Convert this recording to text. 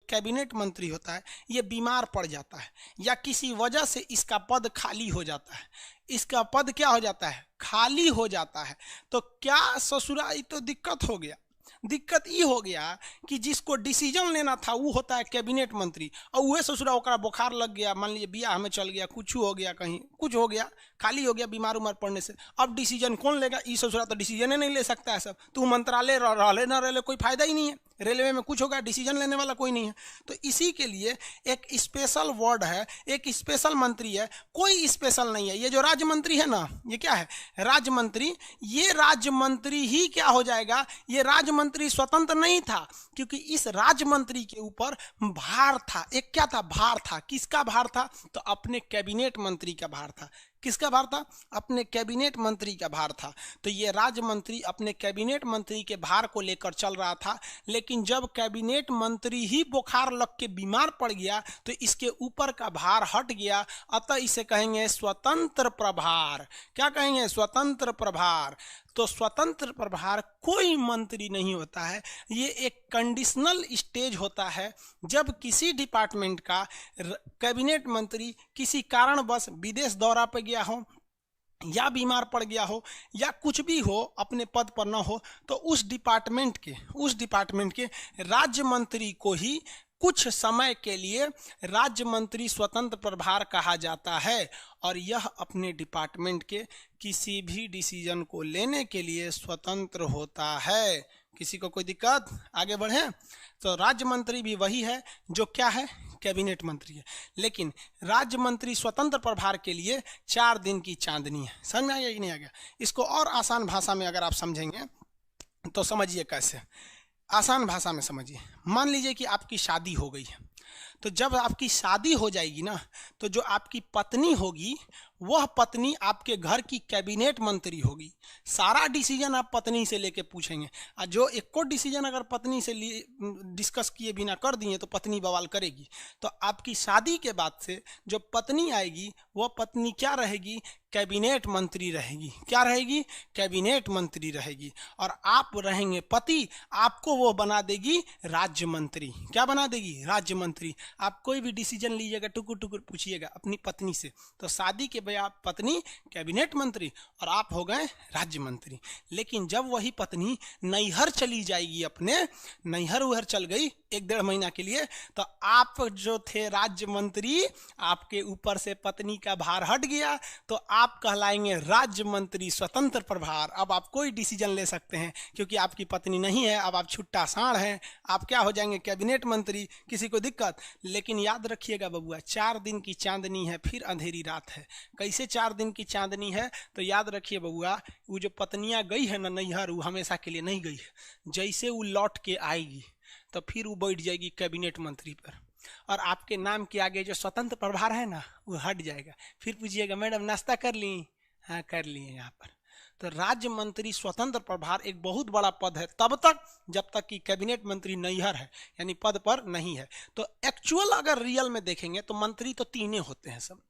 Cabinet मंत्री होता है ये बीमार पड़ जाता है या किसी वजह से इसका पद खाली हो जाता है, इसका पद क्या हो जाता है, खाली हो जाता है, तो क्या ससुरा ये तो दिक्कत हो गया। दिक्कत ये हो गया कि जिसको डिसीजन लेना था वो होता है कैबिनेट मंत्री, और वह ससुरा ओकरा बुखार लग गया, मान लीजिए बियाह में चल गया, कुछ हो गया, कहीं कुछ हो गया, खाली हो गया बीमार उमर पड़ने से, अब डिसीजन कौन लेगा। ये ससुरा तो डिसीजन ही नहीं ले सकता है। सब तू मंत्रालय रह ना रह कोई फायदा ही नहीं है, रेलवे में कुछ होगा डिसीजन लेने वाला कोई नहीं है। तो इसी के लिए एक स्पेशल वर्ड है, एक स्पेशल मंत्री है, कोई स्पेशल नहीं है। ये जो राज्य मंत्री है ना, ये क्या है, राज्य मंत्री। ये राज्य मंत्री ही क्या हो जाएगा, ये राज्य मंत्री स्वतंत्र नहीं था, क्योंकि इस राज्य मंत्री के ऊपर भार था। एक क्या था, भार था। किसका भार था, तो अपने कैबिनेट मंत्री का भार था। किसका भार था, अपने कैबिनेट मंत्री का भार था। तो ये राज्य मंत्री अपने कैबिनेट मंत्री के भार को लेकर चल रहा था, लेकिन जब कैबिनेट मंत्री ही बुखार लग के बीमार पड़ गया तो इसके ऊपर का भार हट गया, अतः इसे कहेंगे स्वतंत्र प्रभार। क्या कहेंगे, स्वतंत्र प्रभार। तो स्वतंत्र प्रभार कोई मंत्री नहीं होता है, ये एक कंडीशनल स्टेज होता है जब किसी डिपार्टमेंट का कैबिनेट मंत्री किसी कारणवश विदेश दौरा पर गया हो या बीमार पड़ गया हो या कुछ भी हो, अपने पद पर न हो, तो उस डिपार्टमेंट के राज्य मंत्री को ही कुछ समय के लिए राज्य मंत्री स्वतंत्र प्रभार कहा जाता है, और यह अपने डिपार्टमेंट के किसी भी डिसीजन को लेने के लिए स्वतंत्र होता है। किसी को कोई दिक्कत, आगे बढ़े। तो राज्य मंत्री भी वही है जो क्या है, कैबिनेट मंत्री है, लेकिन राज्य मंत्री स्वतंत्र प्रभार के लिए 4 दिन की चांदनी है। समझ में आ गया कि नहीं आ गया। इसको और आसान भाषा में अगर आप समझेंगे तो समझिए कैसे, आसान भाषा में समझिए। मान लीजिए कि आपकी शादी हो गई है, तो जब आपकी शादी हो जाएगी ना, तो जो आपकी पत्नी होगी वह पत्नी आपके घर की कैबिनेट मंत्री होगी। सारा डिसीजन आप पत्नी से लेके पूछेंगे, और जो एको डिसीजन अगर पत्नी से डिस्कस किए बिना कर दिए तो पत्नी बवाल करेगी। तो आपकी शादी के बाद से जो पत्नी आएगी वह पत्नी क्या रहेगी, कैबिनेट मंत्री रहेगी। क्या रहेगी, कैबिनेट मंत्री रहेगी। और आप रहेंगे पति, आपको वो बना देगी राज्य मंत्री। क्या बना देगी, राज्य मंत्री। आप कोई भी डिसीजन लीजिएगा, टुकुर टुकुर पूछिएगा अपनी पत्नी से, तो शादी के आप पत्नी कैबिनेट मंत्री और आप हो गए राज्य मंत्री। लेकिन जब वही पत्नी नैहर चली जाएगी, अपने नैहर उहर चल गई 1-1.5 महीना के लिए, तो आप जो थे राज्य मंत्री, आपके ऊपर से पत्नी का भार हट गया, तो आप कहलाएंगे राज्य मंत्री स्वतंत्र प्रभार। अब आप कोई डिसीजन ले सकते हैं, क्योंकि आपकी पत्नी नहीं है, अब आप छुट्टा साढ़ हैं, आप क्या हो जाएंगे, कैबिनेट मंत्री। किसी को दिक्कत। लेकिन याद रखिएगा बबुआ, 4 दिन की चांदनी है, फिर अंधेरी रात है। कैसे 4 दिन की चांदनी है, तो याद रखिए बबुआ, वो जो पत्नियां गई है ना नैहर, वो हमेशा के लिए नहीं गई है। जैसे वो लौट के आएगी तो फिर वो बैठ जाएगी कैबिनेट मंत्री पर, और आपके नाम के आगे जो स्वतंत्र प्रभार है ना वो हट जाएगा। फिर पूछिएगा, मैडम नाश्ता कर ली? हाँ कर लिए यहाँ पर। तो राज्य मंत्री स्वतंत्र प्रभार एक बहुत बड़ा पद है तब तक जब तक कि कैबिनेट मंत्री नैहर है, यानी पद पर नहीं है। तो एक्चुअल अगर रियल में देखेंगे तो मंत्री तो 3 होते हैं सब।